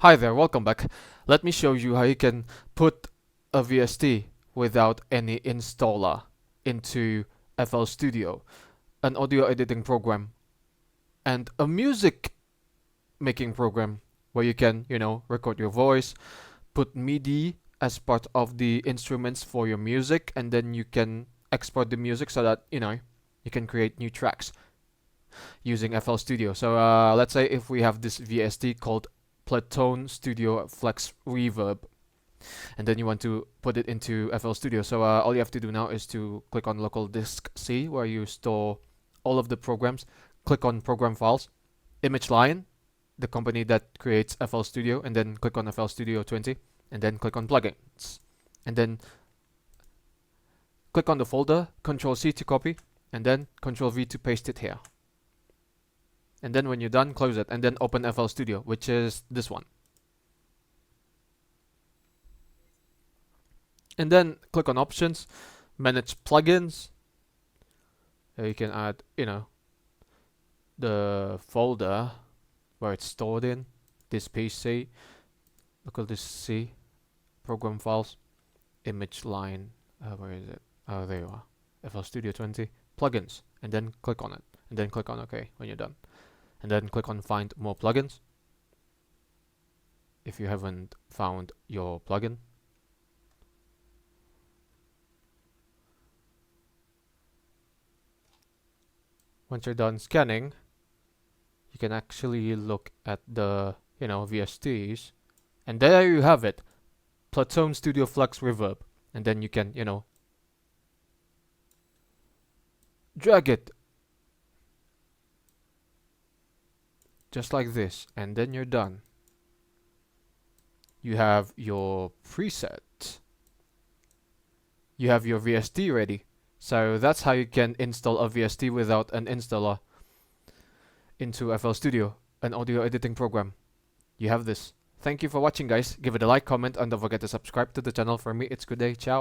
Hi there, welcome back. Let me show you how you can put a VST without any installer into FL Studio, an audio editing program, and a music making program where you can, record your voice, put MIDI as part of the instruments for your music, and then you can export the music so that, you can create new tracks using FL Studio. So let's say if we have this VST called Platoon Studio Flex Reverb, and then you want to put it into FL Studio. So all you have to do now is to click on local disk C, where you store all of the programs. Click on Program Files, Image Lion, the company that creates FL Studio, and then click on FL Studio 20, and then click on Plugins, and then click on the folder, Control C to copy, and then Control V to paste it here. And then when you're done, close it, and then open FL Studio, which is this one. And then click on Options, Manage Plugins. You can add, the folder where it's stored in, this PC, local disk C, Program Files, Image Line, where is it? Oh, there you are, FL Studio 20, Plugins, and then click on it, and then click on OK when you're done. And then click on Find More Plugins if you haven't found your plugin. Once you're done scanning, you can actually look at the, VSTs, and there you have it, Platoon Studio Flex Reverb. And then you can, drag it just like this, and then you're done. You have your preset. You have your VST ready. So that's how you can install a VST without an installer into FL Studio, an audio editing program. You have this. Thank you for watching, guys. Give it a like, comment, and don't forget to subscribe to the channel. For me, it's good day. Ciao.